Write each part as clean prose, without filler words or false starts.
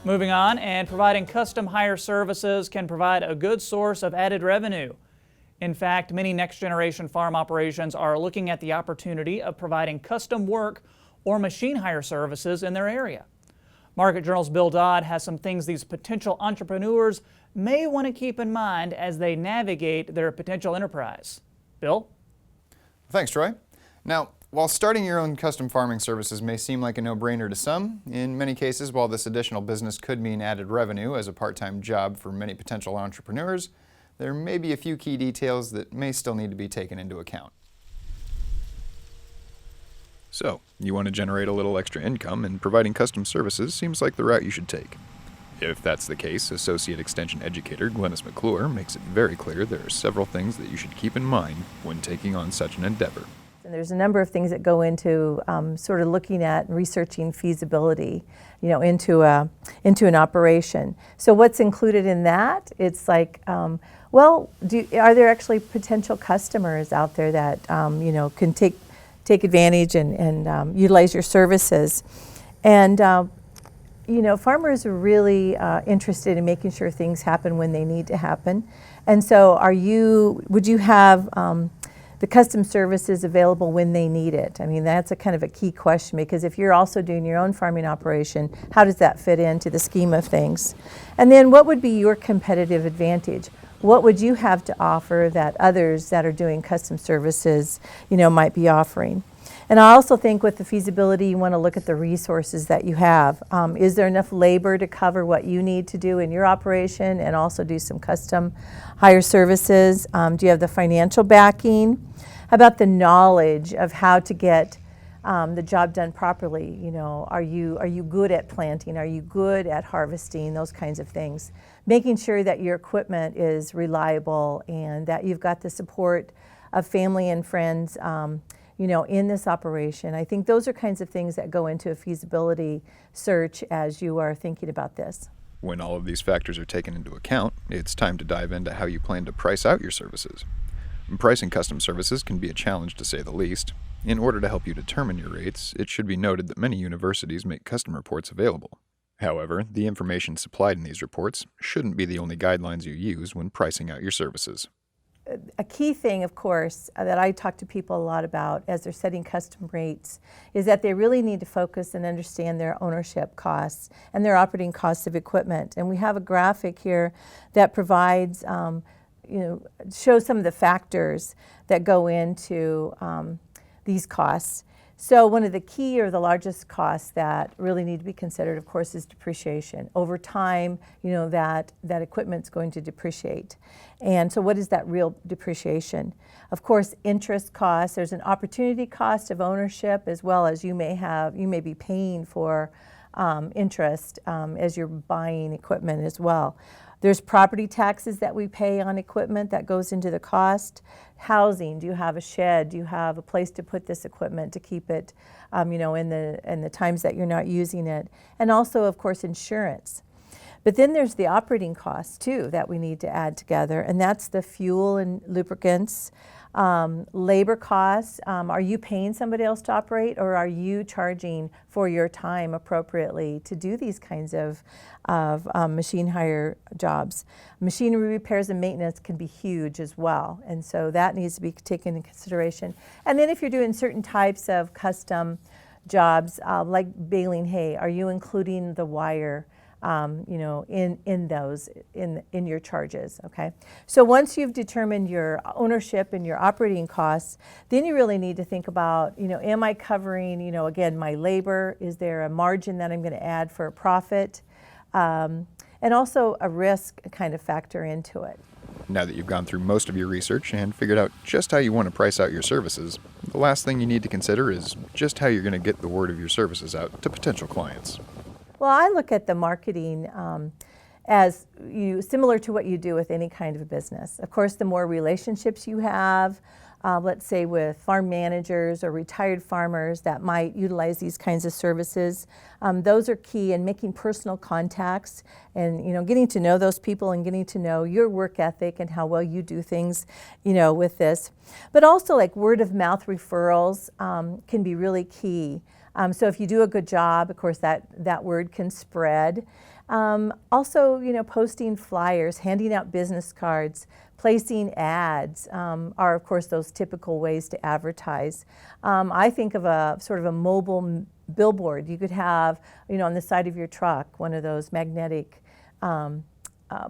Moving on, and providing custom hire services can provide a good source of added revenue. In fact, many next-generation farm operations are looking at the opportunity of providing custom work or machine hire services in their area. Market Journal's Bill Dodd has some things these potential entrepreneurs may want to keep in mind as they navigate their potential enterprise. Bill? Thanks, Troy. Now, while starting your own custom farming services may seem like a no-brainer to some, in many cases, while this additional business could mean added revenue as a part-time job for many potential entrepreneurs, there may be a few key details that may still need to be taken into account. So, you want to generate a little extra income, and providing custom services seems like the route you should take. If that's the case, Associate Extension Educator Glennis McClure makes it very clear there are several things that you should keep in mind when taking on such an endeavor. And there's a number of things that go into sort of looking at and researching feasibility, into an operation. So what's included in that? It's like, are there actually potential customers out there that can take advantage and utilize your services? And farmers are really interested in making sure things happen when they need to happen. And so, would you have the custom services available when they need it? I mean, that's a kind of a key question, because if you're also doing your own farming operation, how does that fit into the scheme of things? And then what would be your competitive advantage? What would you have to offer that others that are doing custom services, might be offering? And I also think with the feasibility, you want to look at the resources that you have. Is there enough labor to cover what you need to do in your operation and also do some custom hire services? Do you have the financial backing? How about the knowledge of how to get the job done properly? Are you good at planting? Are you good at harvesting? Those kinds of things. Making sure that your equipment is reliable and that you've got the support of family and friends in this operation. I think those are kinds of things that go into a feasibility search as you are thinking about this. When all of these factors are taken into account, it's time to dive into how you plan to price out your services. Pricing custom services can be a challenge, to say the least. In order to help you determine your rates, it should be noted that many universities make custom reports available. However, the information supplied in these reports shouldn't be the only guidelines you use when pricing out your services. A key thing, of course, that I talk to people a lot about as they're setting custom rates is that they really need to focus and understand their ownership costs and their operating costs of equipment. And we have a graphic here that provides, shows some of the factors that go into these costs. So one of the key or the largest costs that really need to be considered, of course, is depreciation. Over time, that equipment's going to depreciate. And so what is that real depreciation? Of course, interest costs. There's an opportunity cost of ownership, as well as you may be paying for interest as you're buying equipment as well. There's property taxes that we pay on equipment that goes into the cost. Housing, do you have a shed? Do you have a place to put this equipment to keep it, in the times that you're not using it? And also, of course, insurance. But then there's the operating costs too that we need to add together, and that's the fuel and lubricants. Labor costs, are you paying somebody else to operate, or are you charging for your time appropriately to do these kinds of machine hire jobs? Machinery repairs and maintenance can be huge as well, and so that needs to be taken into consideration. And then if you're doing certain types of custom jobs, like baling hay, are you including the wire in your charges? Okay. So once you've determined your ownership and your operating costs, then you really need to think about, am I covering, again, my labor? Is there a margin that I'm going to add for a profit? And also a risk kind of factor into it. Now that you've gone through most of your research and figured out just how you want to price out your services, the last thing you need to consider is just how you're going to get the word of your services out to potential clients. Well, I look at the marketing as similar to what you do with any kind of a business. Of course, the more relationships you have, let's say with farm managers or retired farmers that might utilize these kinds of services, those are key in making personal contacts and getting to know those people and getting to know your work ethic and how well you do things with this. But also like word of mouth referrals can be really key. So if you do a good job, of course, that word can spread. Also, posting flyers, handing out business cards, placing ads are, of course, those typical ways to advertise. I think of a sort of a mobile billboard. You could have, on the side of your truck, one of those magnetic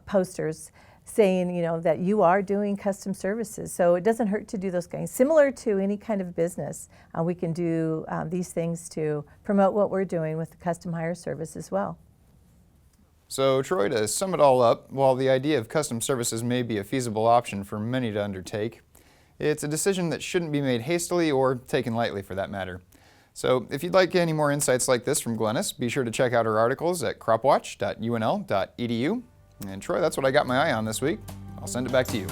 posters saying, that you are doing custom services. So it doesn't hurt to do those things. Similar to any kind of business, we can do these things to promote what we're doing with the custom hire service as well. So Troy, to sum it all up, while the idea of custom services may be a feasible option for many to undertake, it's a decision that shouldn't be made hastily or taken lightly for that matter. So if you'd like any more insights like this from Glennis, be sure to check out her articles at cropwatch.unl.edu. And Troy, that's what I got my eye on this week. I'll send it back to you.